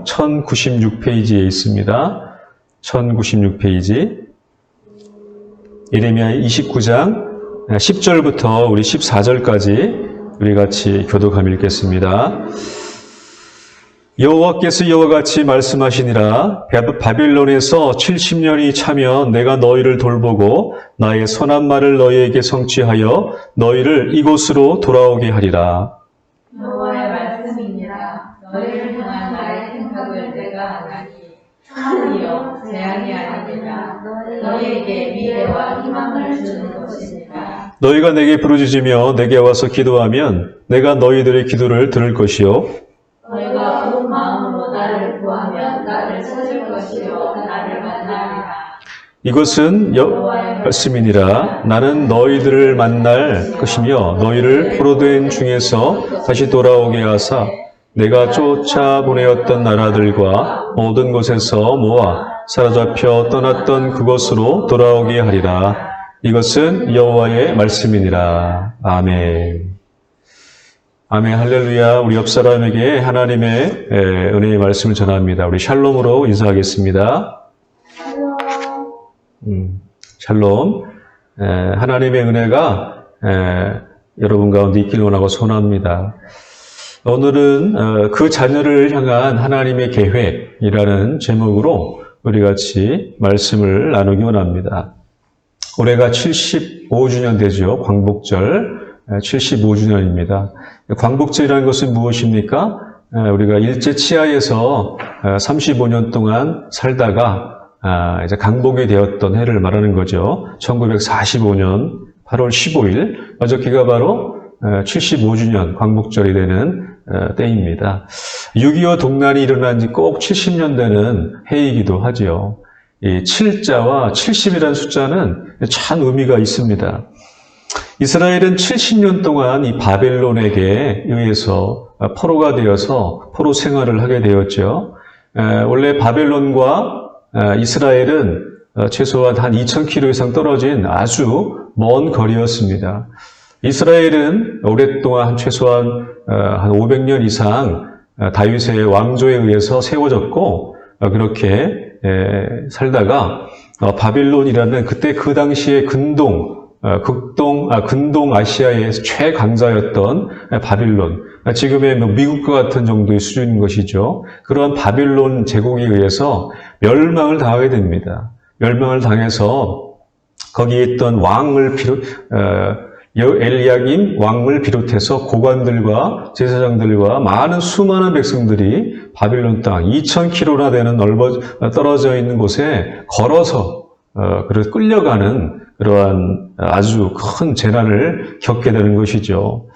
1096페이지에 있습니다. 1096페이지. 예레미야 29장 10절부터 우리 14절까지 우리 같이 교독하며 읽겠습니다. 여호와께서 이와 같이 말씀하시니라. 바빌론에서 70년이 차면 내가 너희를 돌보고 나의 선한 말을 너희에게 성취하여 너희를 이곳으로 돌아오게 하리라. 여호와의 말씀이니라. 너희를 향한 나의 생각을 내가 아나니 하늘이여 재앙이 아니니라. 너희에게 미래와 희망을 주는 것이니라. 너희가 내게 부르짖으며 내게 와서 기도하면 내가 너희들의 기도를 들을 것이요 너희가 온 마음으로 나를 구하면 나를 찾을 것이요 나를 만나리라. 이것은 여호와의 말씀이니라. 나는 너희들을 만날 것이며 너희를 포로된 중에서 다시 돌아오게 하사 내가 쫓아보내었던 나라들과 모든 곳에서 모아 사로잡혀 떠났던 그곳으로 돌아오게 하리라. 이것은 여호와의 말씀이니라. 아멘. 아멘, 할렐루야. 우리 옆 사람에게 하나님의 은혜의 말씀을 전합니다. 우리 샬롬으로 인사하겠습니다. 샬롬. 하나님의 은혜가 여러분 가운데 있기를 원하고 소원합니다. 오늘은 그 자녀를 향한 하나님의 계획이라는 제목으로 우리 같이 말씀을 나누기 원합니다. 올해가 75주년 되죠. 광복절 75주년입니다. 광복절이라는 것은 무엇입니까? 우리가 일제 치하에서 35년 동안 살다가 이제 강복이 되었던 해를 말하는 거죠. 1945년 8월 15일 어저께가 바로 75주년 광복절이 되는 때입니다. 6.25 동란이 일어난 지 꼭 70년 되는 해이기도 하죠. 이 7자와 70이라는 숫자는 참 의미가 있습니다. 이스라엘은 70년 동안 이 바벨론에게 의해서 포로가 되어서 포로 생활을 하게 되었죠. 원래 바벨론과 이스라엘은 최소한 한 2,000km 이상 떨어진 아주 먼 거리였습니다. 이스라엘은 오랫동안 최소한 한 500년 이상 다윗의 왕조에 의해서 세워졌고 그렇게 살다가 바빌론이라는 그때 그 당시에 근동 아시아의 최강자였던 바빌론, 지금의 미국과 같은 정도의 수준인 것이죠. 그러한 바빌론 제국에 의해서 멸망을 당하게 됩니다. 멸망을 당해서 거기에 있던 엘리야김 왕을 비롯해서 고관들과 제사장들과 많은 수많은 백성들이 바빌론 땅 2,000km나 되는 떨어져 있는 곳에 걸어서 끌려가는 그러한 아주 큰 재난을 겪게 되는 것이죠.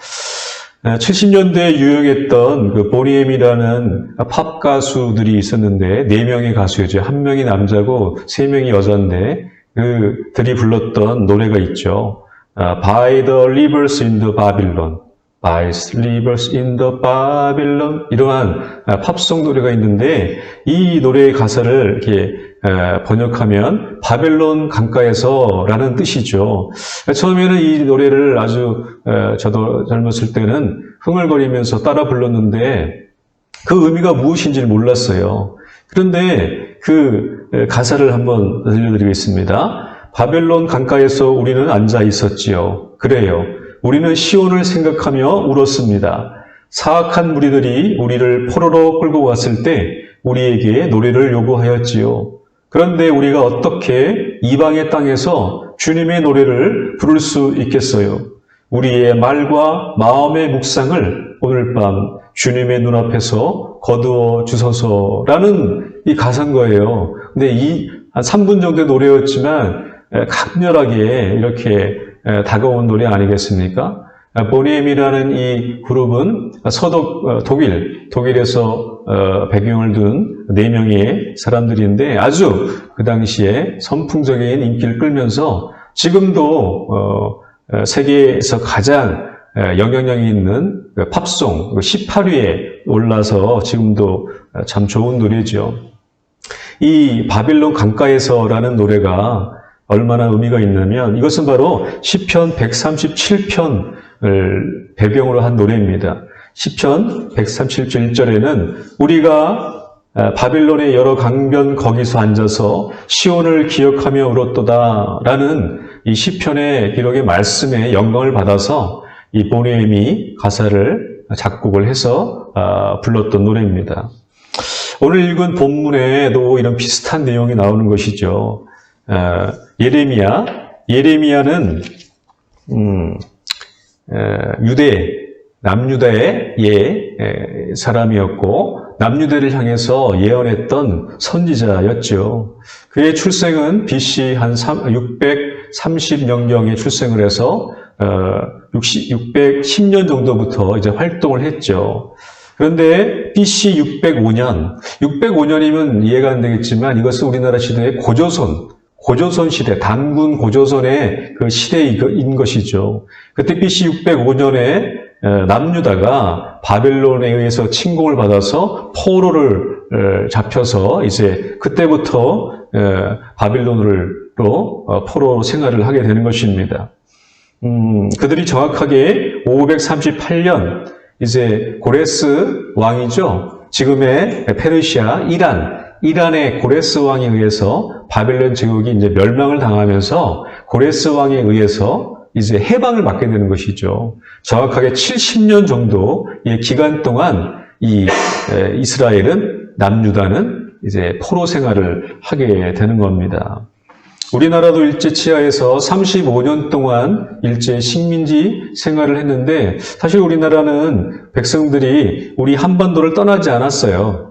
70년대에 유행했던 그 보니엠이라는 팝 가수들이 있었는데 4명의 가수였죠. 1명이 남자고 3명이 여자인데 그들이 불렀던 노래가 있죠. By the rivers in the Babylon, by the rivers in the Babylon, 이러한 팝송 노래가 있는데 이 노래의 가사를 이렇게 번역하면 바벨론 강가에서라는 뜻이죠. 처음에는 이 노래를 아주 저도 젊었을 때는 흥얼거리면서 따라 불렀는데 그 의미가 무엇인지를 몰랐어요. 그런데 그 가사를 한번 들려드리겠습니다. 바벨론 강가에서 우리는 앉아 있었지요. 그래요. 우리는 시온을 생각하며 울었습니다. 사악한 무리들이 우리를 포로로 끌고 왔을 때 우리에게 노래를 요구하였지요. 그런데 우리가 어떻게 이방의 땅에서 주님의 노래를 부를 수 있겠어요? 우리의 말과 마음의 묵상을 오늘 밤 주님의 눈앞에서 거두어 주소서라는 이 가사인 거예요. 근데 한 3분 정도의 노래였지만 강렬하게 이렇게 다가온 노래 아니겠습니까? 보니엠이라는 이 그룹은 독일에서 배경을 둔 4명의 사람들인데 아주 그 당시에 선풍적인 인기를 끌면서 지금도 세계에서 가장 영향력이 있는 팝송 18위에 올라서 지금도 참 좋은 노래죠. 이 바빌론 강가에서라는 노래가 얼마나 의미가 있냐면 이것은 바로 시편 137편을 배경으로 한 노래입니다. 시편 137편 1절에는 우리가 바빌론의 여러 강변 거기서 앉아서 시온을 기억하며 울었도다라는 이 시편의 기록의 말씀에 영광을 받아서 이 보네엠이 가사를 작곡을 해서 불렀던 노래입니다. 오늘 읽은 본문에도 이런 비슷한 내용이 나오는 것이죠. 예레미야는 남유다의 사람이었고 남유다를 향해서 예언했던 선지자였죠. 그의 출생은 BC 한 630년경에 출생을 해서 610년 정도부터 이제 활동을 했죠. 그런데 BC 605년이면 이해가 안 되겠지만 이것은 우리나라 시대의 고조선 시대, 단군 고조선의 그 시대인 것이죠. 그때 BC 605년에 남유다가 바벨론에 의해서 침공을 받아서 포로를 잡혀서 이제 그때부터 바벨론으로 포로 생활을 하게 되는 것입니다. 그들이 정확하게 538년 이제 고레스 왕이죠. 지금의 페르시아, 이란의 고레스 왕에 의해서 바벨론 제국이 이제 멸망을 당하면서 고레스 왕에 의해서 이제 해방을 받게 되는 것이죠. 정확하게 70년 정도의 기간 동안 이스라엘은, 남유다는 이제 포로 생활을 하게 되는 겁니다. 우리나라도 일제 치하에서 35년 동안 일제 식민지 생활을 했는데 사실 우리나라는 백성들이 우리 한반도를 떠나지 않았어요.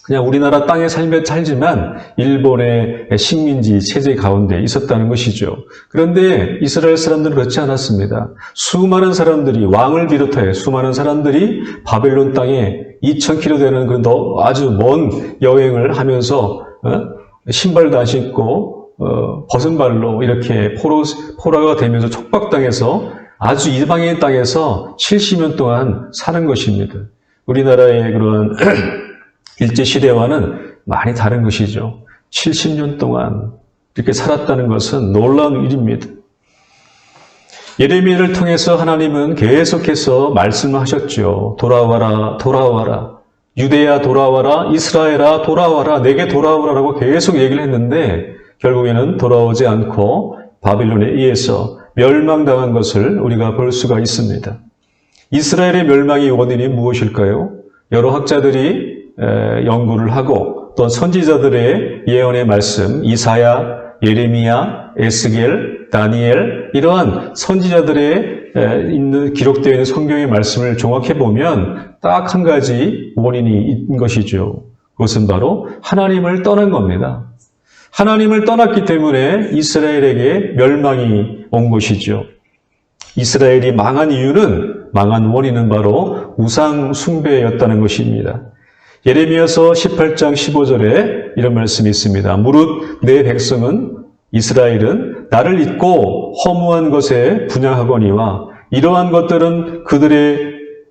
그냥 우리나라 땅에 살지만 일본의 식민지 체제 가운데 있었다는 것이죠. 그런데 이스라엘 사람들은 그렇지 않았습니다. 수많은 사람들이, 왕을 비롯하여 수많은 사람들이 바벨론 땅에 2000km 되는 그런 아주 먼 여행을 하면서 신발도 안 신고 벗은 발로 이렇게 포로가 되면서 촉박당해서 아주 이방인 땅에서 70년 동안 사는 것입니다. 우리나라의 그런 일제시대와는 많이 다른 것이죠. 70년 동안 이렇게 살았다는 것은 놀라운 일입니다. 예레미야를 통해서 하나님은 계속해서 말씀하셨죠. 돌아와라, 돌아와라. 유대야 돌아와라, 이스라엘아 돌아와라, 내게 돌아오라라고 계속 얘기를 했는데 결국에는 돌아오지 않고 바빌론에 의해서 멸망당한 것을 우리가 볼 수가 있습니다. 이스라엘의 멸망의 원인이 무엇일까요? 여러 학자들이 연구를 하고 또 선지자들의 예언의 말씀, 이사야, 예레미야, 에스겔, 다니엘 이러한 선지자들의 기록되어 있는 성경의 말씀을 종합해 보면 딱 한 가지 원인이 있는 것이죠. 그것은 바로 하나님을 떠난 겁니다. 하나님을 떠났기 때문에 이스라엘에게 멸망이 온 것이죠. 이스라엘이 망한 원인은 바로 우상 숭배였다는 것입니다. 예레미야서 18장 15절에 이런 말씀이 있습니다. 무릇 내 백성은 이스라엘은 나를 잊고 허무한 것에 분향하거니와 이러한 것들은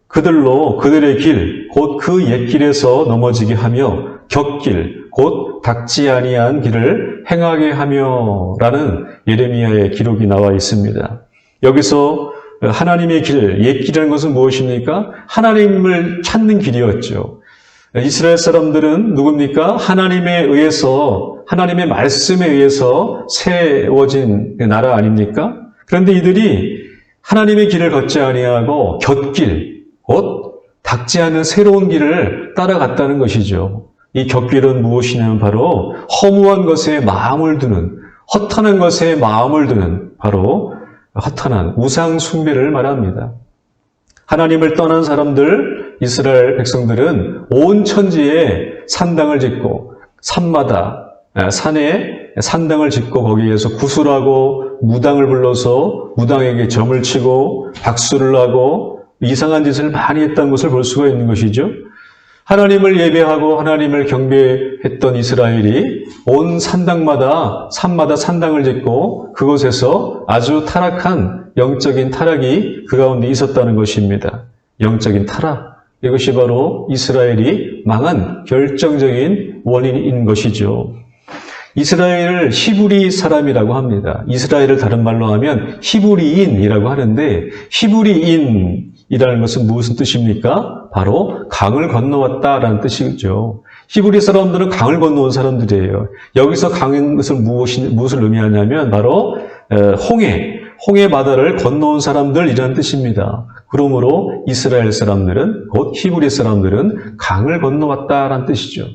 그들로 그들의 길, 곧 그 옛길에서 넘어지게 하며 곁길, 곧 닦지 아니한 길을 행하게 하며 라는 예레미야의 기록이 나와 있습니다. 여기서 하나님의 길, 옛길이라는 것은 무엇입니까? 하나님을 찾는 길이었죠. 이스라엘 사람들은 누굽니까? 하나님에 의해서, 하나님의 말씀에 의해서 세워진 나라 아닙니까? 그런데 이들이 하나님의 길을 걷지 아니하고 곁길, 곧 닦지 않은 새로운 길을 따라갔다는 것이죠. 이 곁길은 무엇이냐면 바로 허무한 것에 마음을 두는, 허탄한 것에 마음을 두는 바로 허탄한 우상 숭배를 말합니다. 하나님을 떠난 사람들, 이스라엘 백성들은 온 천지에 산당을 짓고 산에 산당을 짓고 거기에서 구슬하고 무당을 불러서 무당에게 점을 치고 박수를 하고 이상한 짓을 많이 했다는 것을 볼 수가 있는 것이죠. 하나님을 예배하고 하나님을 경배했던 이스라엘이 온 산마다 산당을 짓고 그곳에서 아주 타락한 영적인 타락이 그 가운데 있었다는 것입니다. 영적인 타락. 이것이 바로 이스라엘이 망한 결정적인 원인인 것이죠. 이스라엘을 히브리 사람이라고 합니다. 이스라엘을 다른 말로 하면 히브리인이라고 하는데 히브리인이라는 것은 무슨 뜻입니까? 바로 강을 건너왔다라는 뜻이죠. 히브리 사람들은 강을 건너온 사람들이에요. 여기서 강인 것을 무엇을 의미하냐면 바로 홍해 바다를 건너온 사람들이라는 뜻입니다. 그러므로 이스라엘 사람들은, 곧 히브리 사람들은 강을 건너왔다라는 뜻이죠.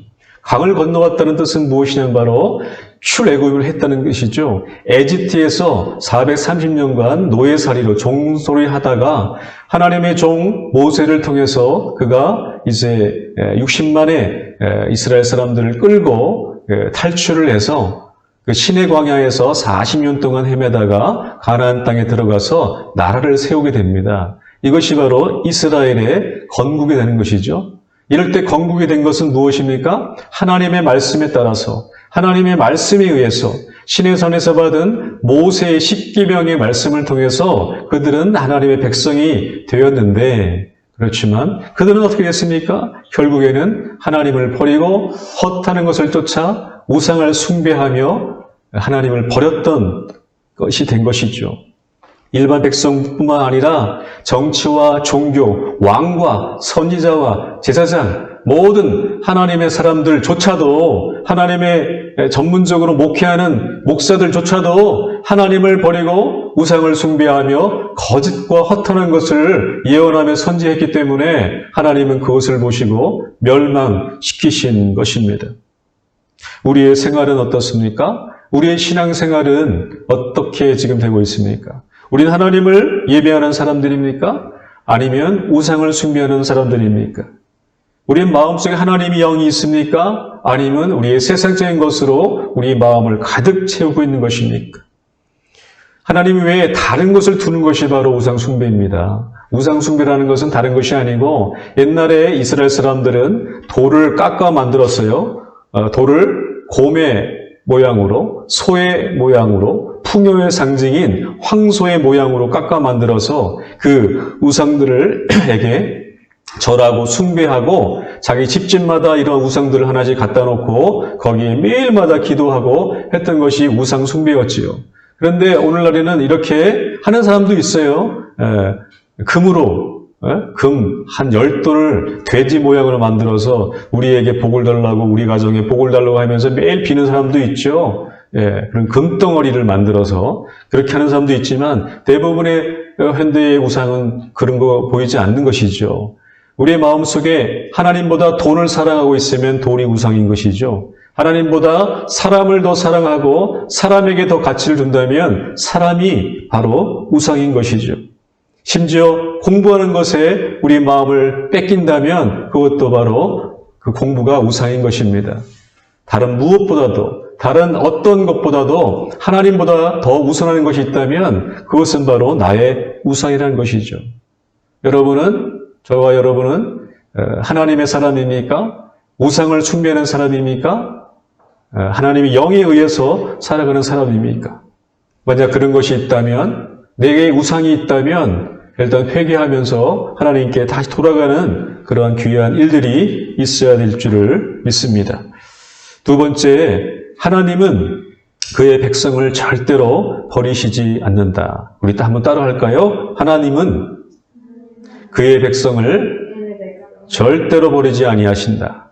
강을 건너왔다는 뜻은 무엇이냐면 바로 출애굽을 했다는 것이죠. 에집트에서 430년간 노예살이로 종소리 하다가 하나님의 종 모세를 통해서 그가 이제 60만의 이스라엘 사람들을 끌고 탈출을 해서 그 시내 광야에서 40년 동안 헤매다가 가나안 땅에 들어가서 나라를 세우게 됩니다. 이것이 바로 이스라엘의 건국이 되는 것이죠. 이럴 때 건국이 된 것은 무엇입니까? 하나님의 말씀에 따라서, 하나님의 말씀에 의해서 시내산에서 받은 모세의 십계명의 말씀을 통해서 그들은 하나님의 백성이 되었는데, 그렇지만 그들은 어떻게 됐습니까? 결국에는 하나님을 버리고 헛하는 것을 쫓아 우상을 숭배하며 하나님을 버렸던 것이 된 것이죠. 일반 백성뿐만 아니라 정치와 종교, 왕과 선지자와 제사장, 모든 하나님의 사람들조차도, 하나님의 전문적으로 목회하는 목사들조차도 하나님을 버리고 우상을 숭배하며 거짓과 허탄한 것을 예언하며 선지했기 때문에 하나님은 그것을 보시고 멸망시키신 것입니다. 우리의 생활은 어떻습니까? 우리의 신앙생활은 어떻게 지금 되고 있습니까? 우리는 하나님을 예배하는 사람들입니까? 아니면 우상을 숭배하는 사람들입니까? 우리의 마음속에 하나님의 영이 있습니까? 아니면 우리의 세상적인 것으로 우리 마음을 가득 채우고 있는 것입니까? 하나님 외에 다른 것을 두는 것이 바로 우상 숭배입니다. 우상 숭배라는 것은 다른 것이 아니고 옛날에 이스라엘 사람들은 돌을 깎아 만들었어요. 돌을 곰의 모양으로, 소의 모양으로, 풍요의 상징인 황소의 모양으로 깎아 만들어서 그 우상들에게 절하고 숭배하고 자기 집집마다 이런 우상들을 하나씩 갖다 놓고 거기에 매일마다 기도하고 했던 것이 우상 숭배였지요. 그런데 오늘날에는 이렇게 하는 사람도 있어요. 금으로, 금 한 10돈을 돼지 모양으로 만들어서 우리에게 복을 달라고, 우리 가정에 복을 달라고 하면서 매일 비는 사람도 있죠. 그런 금덩어리를 만들어서 그렇게 하는 사람도 있지만 대부분의 현대의 우상은 그런 거 보이지 않는 것이죠. 우리의 마음속에 하나님보다 돈을 사랑하고 있으면 돈이 우상인 것이죠. 하나님보다 사람을 더 사랑하고 사람에게 더 가치를 둔다면 사람이 바로 우상인 것이죠. 심지어 공부하는 것에 우리 마음을 뺏긴다면 그것도 바로 그 공부가 우상인 것입니다. 다른 무엇보다도, 다른 어떤 것보다도 하나님보다 더 우선하는 것이 있다면 그것은 바로 나의 우상이라는 것이죠. 여러분은, 저와 여러분은 하나님의 사람입니까? 우상을 숭배하는 사람입니까? 하나님의 영에 의해서 살아가는 사람입니까? 만약 그런 것이 있다면, 내게 우상이 있다면 일단 회개하면서 하나님께 다시 돌아가는 그러한 귀한 일들이 있어야 될 줄을 믿습니다. 두 번째, 하나님은 그의 백성을 절대로 버리시지 않는다. 우리 또 한번 따라 할까요? 하나님은 그의 백성을 절대로 버리지 아니하신다.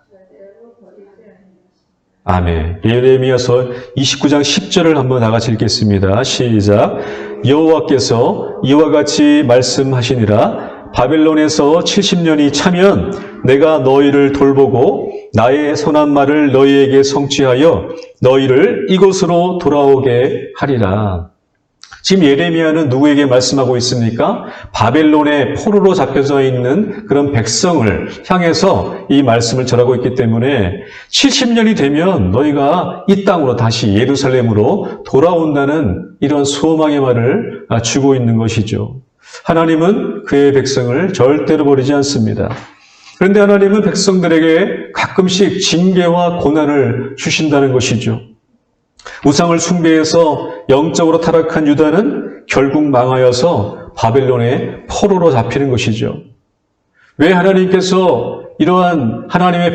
아멘. 예레미야서 29장 10절을 한번 다 같이 읽겠습니다. 시작. 여호와께서 이와 같이 말씀하시니라. 바벨론에서 70년이 차면 내가 너희를 돌보고 나의 선한 말을 너희에게 성취하여 너희를 이곳으로 돌아오게 하리라. 지금 예레미야는 누구에게 말씀하고 있습니까? 바벨론의 포로로 잡혀져 있는 그런 백성을 향해서 이 말씀을 전하고 있기 때문에 70년이 되면 너희가 이 땅으로 다시 예루살렘으로 돌아온다는 이런 소망의 말을 주고 있는 것이죠. 하나님은 그의 백성을 절대로 버리지 않습니다. 그런데 하나님은 백성들에게 가끔씩 징계와 고난을 주신다는 것이죠. 우상을 숭배해서 영적으로 타락한 유다는 결국 망하여서 바벨론의 포로로 잡히는 것이죠. 왜 하나님께서 이러한 하나님의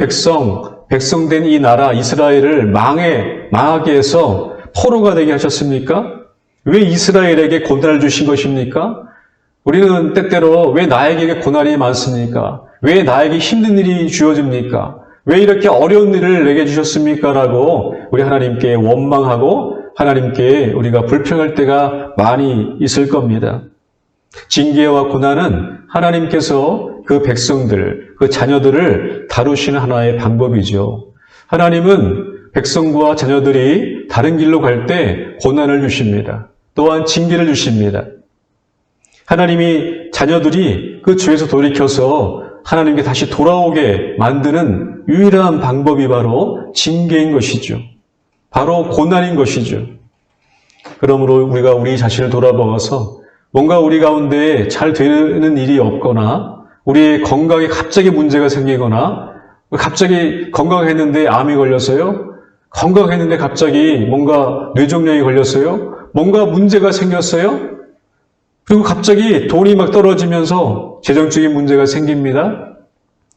백성된 이 나라 이스라엘을 망하게 해서 포로가 되게 하셨습니까? 왜 이스라엘에게 고난을 주신 것입니까? 우리는 때때로 왜 나에게 고난이 많습니까? 왜 나에게 힘든 일이 주어집니까? 왜 이렇게 어려운 일을 내게 주셨습니까? 라고 우리 하나님께 원망하고 하나님께 우리가 불평할 때가 많이 있을 겁니다. 징계와 고난은 하나님께서 그 백성들, 그 자녀들을 다루시는 하나의 방법이죠. 하나님은 백성과 자녀들이 다른 길로 갈 때 고난을 주십니다. 또한 징계를 주십니다. 하나님이 자녀들이 그 죄에서 돌이켜서 하나님께 다시 돌아오게 만드는 유일한 방법이 바로 징계인 것이죠. 바로 고난인 것이죠. 그러므로 우리가 우리 자신을 돌아보아서 뭔가 우리 가운데 잘 되는 일이 없거나 우리의 건강에 갑자기 문제가 생기거나 갑자기 건강했는데 암이 걸렸어요? 건강했는데 갑자기 뭔가 뇌종양이 걸렸어요? 뭔가 문제가 생겼어요? 그리고 갑자기 돈이 막 떨어지면서 재정적인 문제가 생깁니다.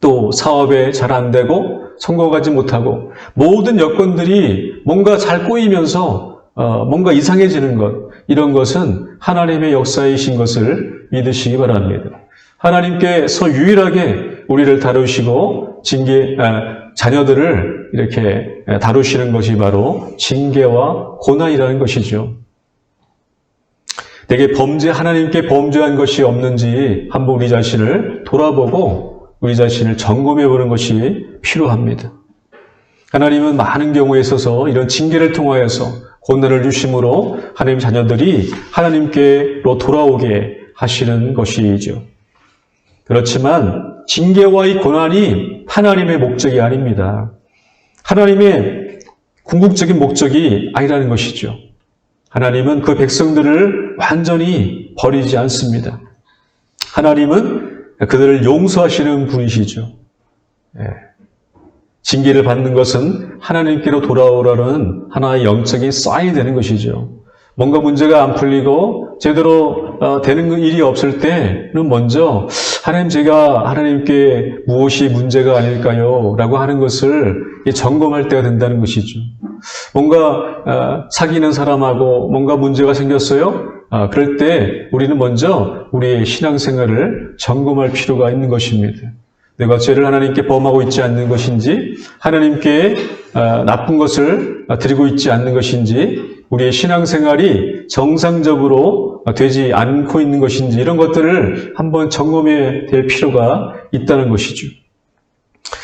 또 사업에 잘 안 되고 성공하지 못하고 모든 여건들이 뭔가 잘 꼬이면서 뭔가 이상해지는 것, 이런 것은 하나님의 역사이신 것을 믿으시기 바랍니다. 하나님께서 유일하게 우리를 다루시고 자녀들을 이렇게 다루시는 것이 바로 징계와 고난이라는 것이죠. 내게 하나님께 범죄한 것이 없는지 한번 우리 자신을 돌아보고 우리 자신을 점검해 보는 것이 필요합니다. 하나님은 많은 경우에 있어서 이런 징계를 통하여서 고난을 주심으로 하나님 자녀들이 하나님께로 돌아오게 하시는 것이죠. 그렇지만 징계와 이 고난이 하나님의 목적이 아닙니다. 하나님의 궁극적인 목적이 아니라는 것이죠. 하나님은 그 백성들을 완전히 버리지 않습니다. 하나님은 그들을 용서하시는 분이시죠. 징계를 받는 것은 하나님께로 돌아오라는 하나의 영적인 사인이 되는 것이죠. 뭔가 문제가 안 풀리고 제대로 되는 일이 없을 때는 먼저 하나님, 제가 하나님께 무엇이 문제가 아닐까요? 라고 하는 것을 점검할 때가 된다는 것이죠. 뭔가 사귀는 사람하고 뭔가 문제가 생겼어요? 그럴 때 우리는 먼저 우리의 신앙생활을 점검할 필요가 있는 것입니다. 내가 죄를 하나님께 범하고 있지 않는 것인지, 하나님께 나쁜 것을 드리고 있지 않는 것인지, 우리의 신앙생활이 정상적으로 되지 않고 있는 것인지, 이런 것들을 한번 점검해야 될 필요가 있다는 것이죠.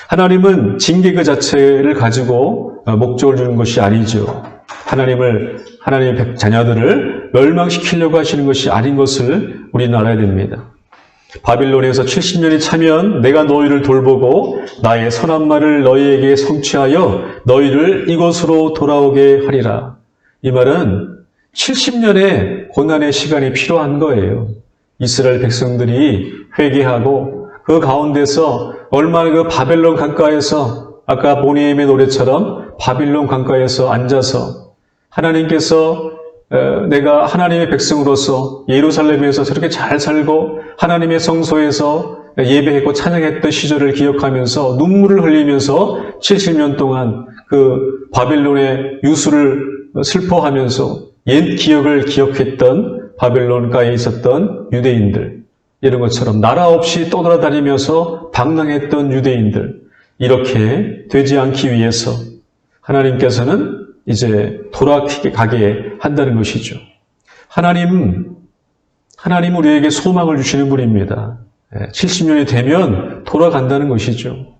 하나님은 징계 그 자체를 가지고 목적을 주는 것이 아니죠. 하나님의 자녀들을 멸망시키려고 하시는 것이 아닌 것을 우리는 알아야 됩니다. 바빌론에서 70년이 차면 내가 너희를 돌보고 나의 선한 말을 너희에게 성취하여 너희를 이곳으로 돌아오게 하리라. 이 말은 70년의 고난의 시간이 필요한 거예요. 이스라엘 백성들이 회개하고 그 가운데서 얼마나 그 바벨론 강가에서, 아까 보니엠의 노래처럼 바빌론 강가에서 앉아서 하나님께서 내가 하나님의 백성으로서 예루살렘에서 저렇게 잘 살고 하나님의 성소에서 예배했고 찬양했던 시절을 기억하면서 눈물을 흘리면서 70년 동안 그 바빌론의 유수를 슬퍼하면서 옛 기억을 기억했던 바벨론가에 있었던 유대인들, 이런 것처럼 나라 없이 떠돌아다니면서 방랑했던 유대인들, 이렇게 되지 않기 위해서 하나님께서는 이제 돌아가게 한다는 것이죠. 하나님은 우리에게 소망을 주시는 분입니다. 70년이 되면 돌아간다는 것이죠.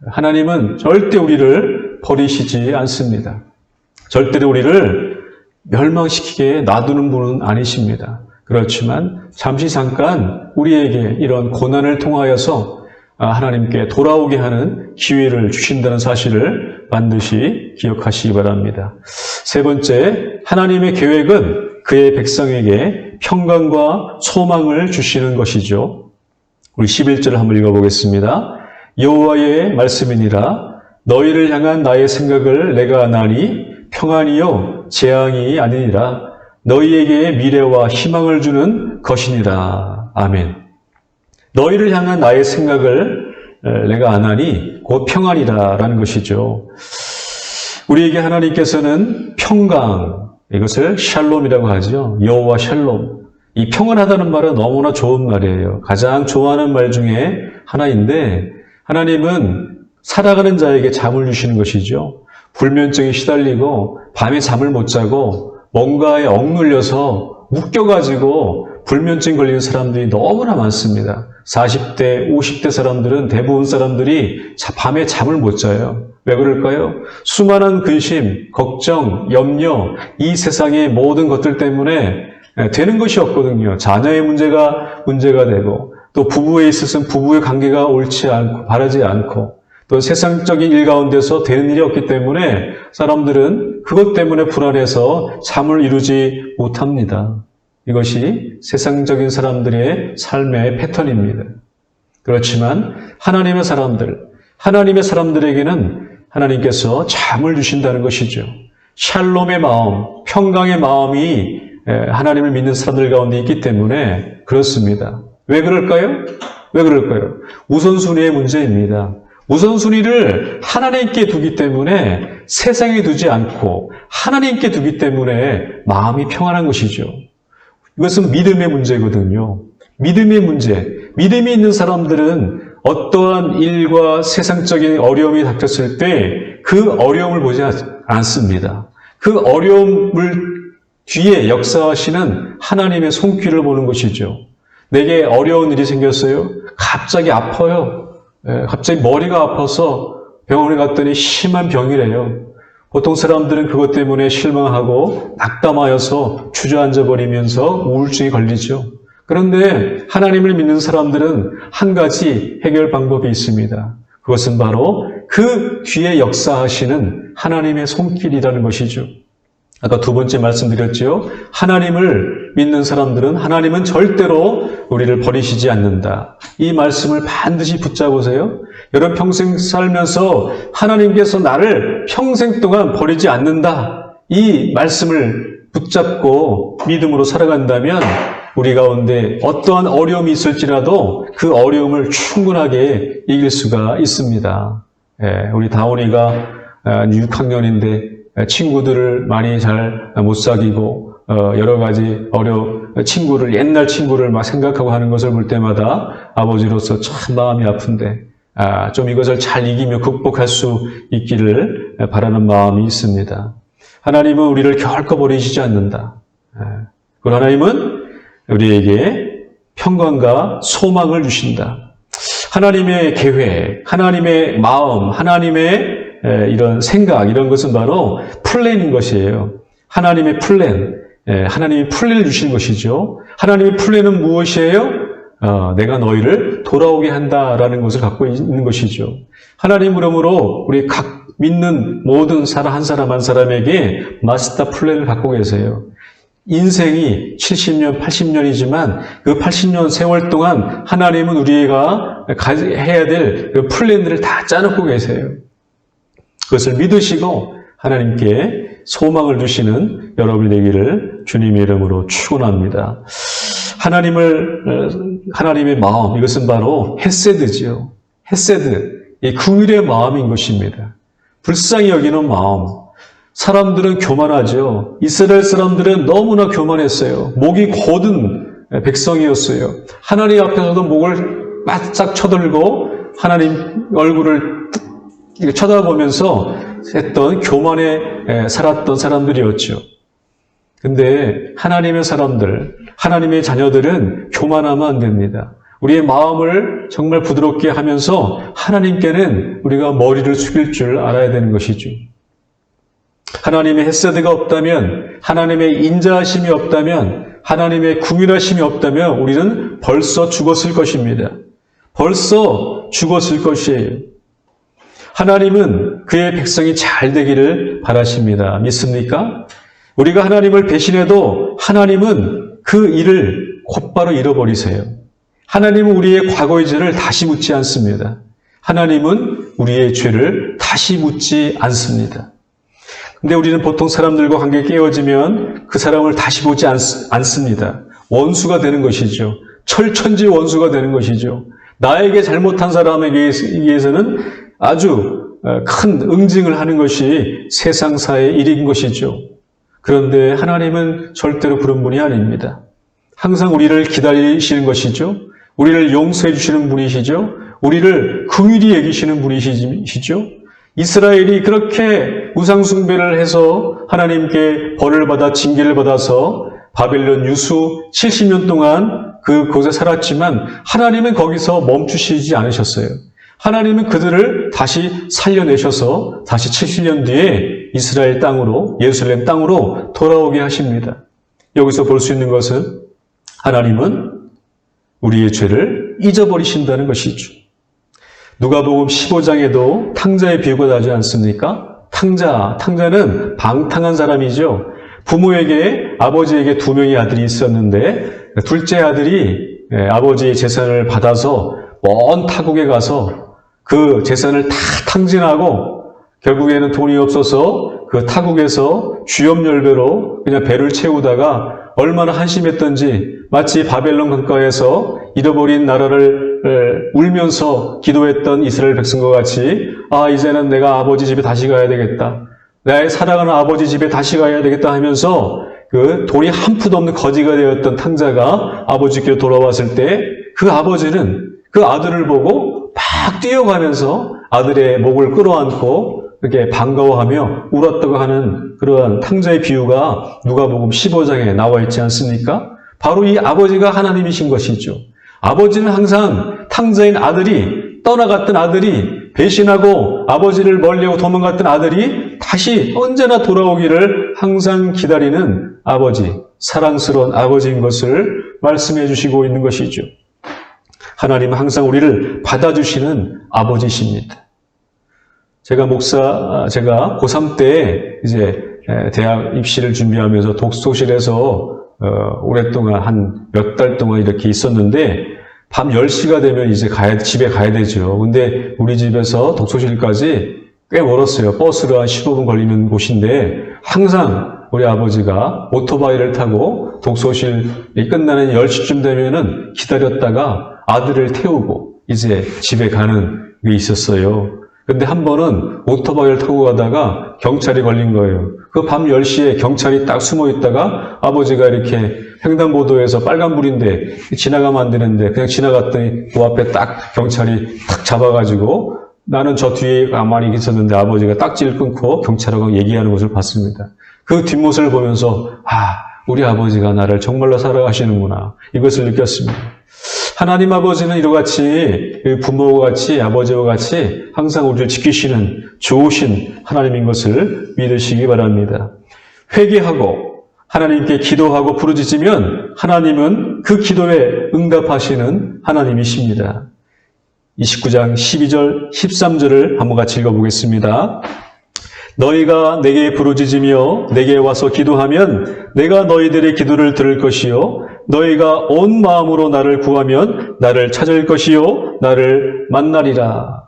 하나님은 절대 우리를 버리시지 않습니다. 절대로 우리를 멸망시키게 놔두는 분은 아니십니다. 그렇지만 잠깐 우리에게 이런 고난을 통하여서 하나님께 돌아오게 하는 기회를 주신다는 사실을 반드시 기억하시기 바랍니다. 세 번째, 하나님의 계획은 그의 백성에게 평강과 소망을 주시는 것이죠. 우리 11절을 한번 읽어보겠습니다. 여호와의 말씀이니라. 너희를 향한 나의 생각을 내가 아나니 평안이요 재앙이 아니니라. 너희에게 미래와 희망을 주는 것이니라. 아멘. 너희를 향한 나의 생각을 내가 아나니 곧 평안이라 라는 것이죠. 우리에게 하나님께서는 평강, 이것을 샬롬이라고 하죠. 여호와 샬롬. 이 평안하다는 말은 너무나 좋은 말이에요. 가장 좋아하는 말 중에 하나인데, 하나님은 살아가는 자에게 잠을 주시는 것이죠. 불면증에 시달리고 밤에 잠을 못 자고 뭔가에 억눌려서 묶여가지고 불면증 걸리는 사람들이 너무나 많습니다. 40대, 50대 사람들은 대부분 사람들이 밤에 잠을 못 자요. 왜 그럴까요? 수많은 근심, 걱정, 염려, 이 세상의 모든 것들 때문에 되는 것이 없거든요. 자녀의 문제가 되고, 또 부부에 있어서는 부부의 관계가 옳지 않고, 바라지 않고, 또 세상적인 일 가운데서 되는 일이 없기 때문에 사람들은 그것 때문에 불안해서 잠을 이루지 못합니다. 이것이 세상적인 사람들의 삶의 패턴입니다. 그렇지만 하나님의 사람들에게는 하나님께서 잠을 주신다는 것이죠. 샬롬의 마음, 평강의 마음이 하나님을 믿는 사람들 가운데 있기 때문에 그렇습니다. 왜 그럴까요? 우선순위의 문제입니다. 우선순위를 하나님께 두기 때문에 세상에 두지 않고 하나님께 두기 때문에 마음이 평안한 것이죠. 이것은 믿음의 문제거든요. 믿음의 문제. 믿음이 있는 사람들은 어떠한 일과 세상적인 어려움이 닥쳤을 때 그 어려움을 보지 않습니다. 그 어려움을 뒤에 역사하시는 하나님의 손길을 보는 것이죠. 내게 어려운 일이 생겼어요. 갑자기 아파요. 갑자기 머리가 아파서 병원에 갔더니 심한 병이래요. 보통 사람들은 그것 때문에 실망하고 낙담하여서 주저앉아 버리면서 우울증이 걸리죠. 그런데 하나님을 믿는 사람들은 한 가지 해결 방법이 있습니다. 그것은 바로 그 뒤에 역사하시는 하나님의 손길이라는 것이죠. 아까 두 번째 말씀드렸죠. 하나님을 믿는 사람들은 하나님은 절대로 우리를 버리시지 않는다. 이 말씀을 반드시 붙잡으세요. 여러분 평생 살면서 하나님께서 나를 평생 동안 버리지 않는다. 이 말씀을 붙잡고 믿음으로 살아간다면 우리 가운데 어떠한 어려움이 있을지라도 그 어려움을 충분하게 이길 수가 있습니다. 우리 다운이가 6학년인데 친구들을 많이 잘 못 사귀고 여러 가지 옛날 친구를 막 생각하고 하는 것을 볼 때마다 아버지로서 참 마음이 아픈데 좀 이것을 잘 이기며 극복할 수 있기를 바라는 마음이 있습니다. 하나님은 우리를 결코 버리시지 않는다. 그리고 하나님은 우리에게 평강과 소망을 주신다. 하나님의 계획, 하나님의 마음, 하나님의 이런 생각, 이런 것은 바로 플랜인 것이에요. 하나님의 플랜, 하나님이 플랜을 주신 것이죠. 하나님의 플랜은 무엇이에요? 내가 너희를 돌아오게 한다라는 것을 갖고 있는 것이죠. 하나님 그러므로 우리 각 믿는 모든 사람 한 사람 한 사람에게 마스터 플랜을 갖고 계세요. 인생이 70년, 80년이지만 그 80년 세월 동안 하나님은 우리가 해야 될 그 플랜들을 다 짜놓고 계세요. 그것을 믿으시고 하나님께 소망을 주시는 여러분이 되기를 주님의 이름으로 축원합니다. 하나님의 마음, 이것은 바로 헤세드지요. 헤세드, 이 긍휼의 마음인 것입니다. 불쌍히 여기는 마음. 사람들은 교만하죠. 이스라엘 사람들은 너무나 교만했어요. 목이 곧은 백성이었어요. 하나님 앞에서도 목을 바짝 쳐들고 하나님 얼굴을 쳐다보면서 했던 교만에 살았던 사람들이었죠. 근데 하나님의 사람들, 하나님의 자녀들은 교만하면 안 됩니다. 우리의 마음을 정말 부드럽게 하면서 하나님께는 우리가 머리를 숙일 줄 알아야 되는 것이죠. 하나님의 헤세드가 없다면, 하나님의 인자하심이 없다면, 하나님의 긍휼하심이 없다면 우리는 벌써 죽었을 것입니다. 벌써 죽었을 것이에요. 하나님은 그의 백성이 잘 되기를 바라십니다. 믿습니까? 우리가 하나님을 배신해도 하나님은 그 일을 곧바로 잃어버리세요. 하나님은 우리의 과거의 죄를 다시 묻지 않습니다. 하나님은 우리의 죄를 다시 묻지 않습니다. 근데 우리는 보통 사람들과 관계 깨어지면 그 사람을 다시 보지 않습니다. 원수가 되는 것이죠. 철천지 원수가 되는 것이죠. 나에게 잘못한 사람에게서는 아주 큰 응징을 하는 것이 세상사의 일인 것이죠. 그런데 하나님은 절대로 그런 분이 아닙니다. 항상 우리를 기다리시는 것이죠. 우리를 용서해 주시는 분이시죠. 우리를 긍휼히 여기시는 분이시죠. 이스라엘이 그렇게 우상숭배를 해서 하나님께 벌을 받아 징계를 받아서 바벨론 유수 70년 동안 그곳에 살았지만 하나님은 거기서 멈추시지 않으셨어요. 하나님은 그들을 다시 살려내셔서 다시 70년 뒤에 이스라엘 땅으로, 예루살렘 땅으로 돌아오게 하십니다. 여기서 볼 수 있는 것은 하나님은 우리의 죄를 잊어버리신다는 것이죠. 누가복음 15장에도 탕자의 비유가 나오지 않습니까? 탕자는 방탕한 사람이죠. 부모에게, 아버지에게 2명의 아들이 있었는데 둘째 아들이 아버지의 재산을 받아서 먼 타국에 가서 그 재산을 다 탕진하고 결국에는 돈이 없어서 그 타국에서 쥐염렬배로 그냥 배를 채우다가 얼마나 한심했던지 마치 바벨론 강가에서 잃어버린 나라를 울면서 기도했던 이스라엘 백성과 같이 이제는 내가 아버지 집에 다시 가야 되겠다. 나의 사랑하는 아버지 집에 다시 가야 되겠다 하면서 그 돈이 한 푼도 없는 거지가 되었던 탕자가 아버지께 돌아왔을 때 그 아버지는 그 아들을 보고 막 뛰어가면서 아들의 목을 끌어안고 이렇게 반가워하며 울었다고 하는 그러한 탕자의 비유가 누가복음 15장에 나와 있지 않습니까? 바로 이 아버지가 하나님이신 것이죠. 아버지는 항상 탕자인 아들이, 떠나갔던 아들이, 배신하고 아버지를 멀리하고 도망갔던 아들이 다시 언제나 돌아오기를 항상 기다리는 아버지, 사랑스러운 아버지인 것을 말씀해 주시고 있는 것이죠. 하나님은 항상 우리를 받아주시는 아버지십니다. 제가 고3 때 이제 대학 입시를 준비하면서 독서실에서 오랫동안 한 몇 달 동안 이렇게 있었는데 밤 10시가 되면 이제 집에 가야 되죠. 근데 우리 집에서 독서실까지 꽤 멀었어요. 버스로 한 15분 걸리는 곳인데 항상 우리 아버지가 오토바이를 타고 독서실이 끝나는 10시쯤 되면은 기다렸다가 아들을 태우고 이제 집에 가는 게 있었어요. 근데 한 번은 오토바이를 타고 가다가 경찰이 걸린 거예요. 그 밤 10시에 경찰이 딱 숨어 있다가 아버지가 이렇게 횡단보도에서 빨간불인데 지나가면 안 되는데 그냥 지나갔더니 그 앞에 딱 경찰이 딱 잡아가지고 나는 저 뒤에 가만히 있었는데 아버지가 딱지를 끊고 경찰하고 얘기하는 것을 봤습니다. 그 뒷모습을 보면서 우리 아버지가 나를 정말로 사랑하시는구나 이것을 느꼈습니다. 하나님 아버지는 이와 같이 부모와 같이 아버지와 같이 항상 우리를 지키시는 좋으신 하나님인 것을 믿으시기 바랍니다. 회개하고 하나님께 기도하고 부르짖으면 하나님은 그 기도에 응답하시는 하나님이십니다. 29장 12절 13절을 한번 같이 읽어보겠습니다. 너희가 내게 부르짖으며 내게 와서 기도하면 내가 너희들의 기도를 들을 것이요 너희가 온 마음으로 나를 구하면 나를 찾을 것이요 나를 만나리라.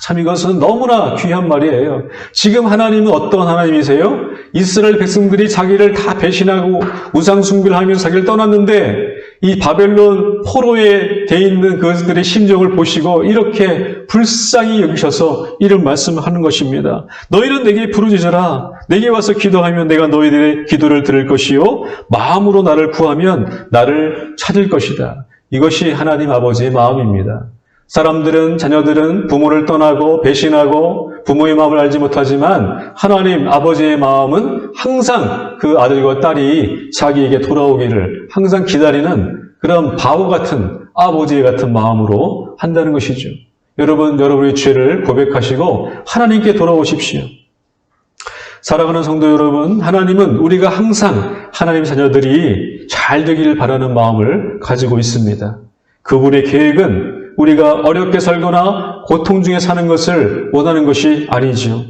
참 이것은 너무나 귀한 말이에요. 지금 하나님은 어떤 하나님이세요? 이스라엘 백성들이 자기를 다 배신하고 우상숭배를 하면서 자기를 떠났는데 이 바벨론 포로에 돼 있는 그들의 심정을 보시고 이렇게 불쌍히 여기셔서 이런 말씀을 하는 것입니다. 너희는 내게 부르짖어라. 내게 와서 기도하면 내가 너희들의 기도를 들을 것이요 마음으로 나를 구하면 나를 찾을 것이다. 이것이 하나님 아버지의 마음입니다. 사람들은, 자녀들은 부모를 떠나고 배신하고 부모의 마음을 알지 못하지만 하나님 아버지의 마음은 항상 그 아들과 딸이 자기에게 돌아오기를 항상 기다리는 그런 바보 같은 아버지 같은 마음으로 한다는 것이죠. 여러분의 죄를 고백하시고 하나님께 돌아오십시오. 사랑하는 성도 여러분, 하나님은 우리가 항상 하나님 자녀들이 잘 되기를 바라는 마음을 가지고 있습니다. 그분의 계획은 우리가 어렵게 살거나 고통 중에 사는 것을 원하는 것이 아니지요.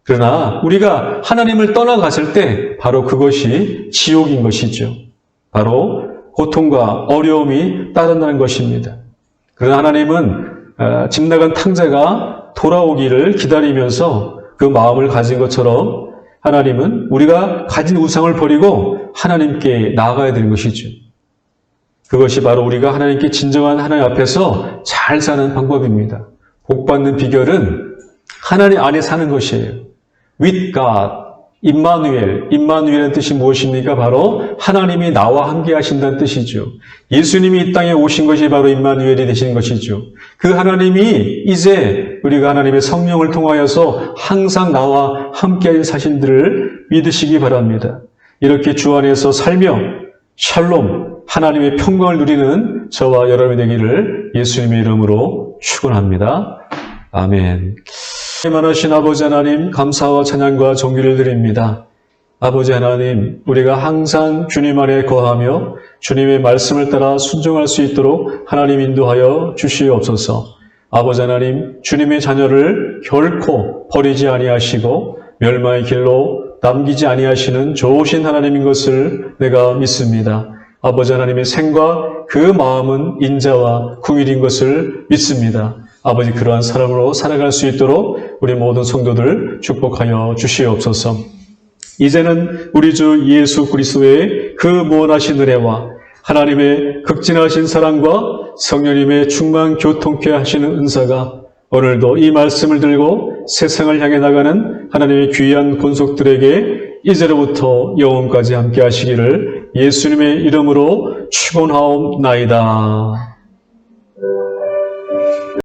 그러나 우리가 하나님을 떠나갔을 때 바로 그것이 지옥인 것이죠. 바로 고통과 어려움이 따른다는 것입니다. 그러나 하나님은 집 나간 탕자가 돌아오기를 기다리면서 그 마음을 가진 것처럼 하나님은 우리가 가진 우상을 버리고 하나님께 나아가야 되는 것이죠. 그것이 바로 우리가 하나님께 진정한 하나님 앞에서 잘 사는 방법입니다. 복받는 비결은 하나님 안에 사는 것이에요. With God, 임마누엘의 뜻이 무엇입니까? 바로 하나님이 나와 함께 하신다는 뜻이죠. 예수님이 이 땅에 오신 것이 바로 임마누엘이 되신 것이죠. 그 하나님이 이제 우리가 하나님의 성령을 통하여서 항상 나와 함께 하신 사실들을 믿으시기 바랍니다. 이렇게 주 안에서 살며 샬롬, 하나님의 평강을 누리는 저와 여러분이 되기를 예수님의 이름으로 축원합니다. 아멘. 만하신 아버지 하나님, 감사와 찬양과 존귀를 드립니다. 아버지 하나님, 우리가 항상 주님 안에 거하며 주님의 말씀을 따라 순종할 수 있도록 하나님 인도하여 주시옵소서. 아버지 하나님, 주님의 자녀를 결코 버리지 아니하시고 멸망의 길로 남기지 아니하시는 좋으신 하나님인 것을 내가 믿습니다. 아버지 하나님의 생각, 그 마음은 인자와 궁일인 것을 믿습니다. 아버지, 그러한 사람으로 살아갈 수 있도록 우리 모든 성도들 축복하여 주시옵소서. 이제는 우리 주 예수 그리스도의 그 무한하신 은혜와 하나님의 극진하신 사랑과 성령님의 충만 교통케 하시는 은사가 오늘도 이 말씀을 들고 세상을 향해 나가는 하나님의 귀한 권속들에게 이제로부터 영원까지 함께 하시기를 예수님의 이름으로 축원하옵나이다.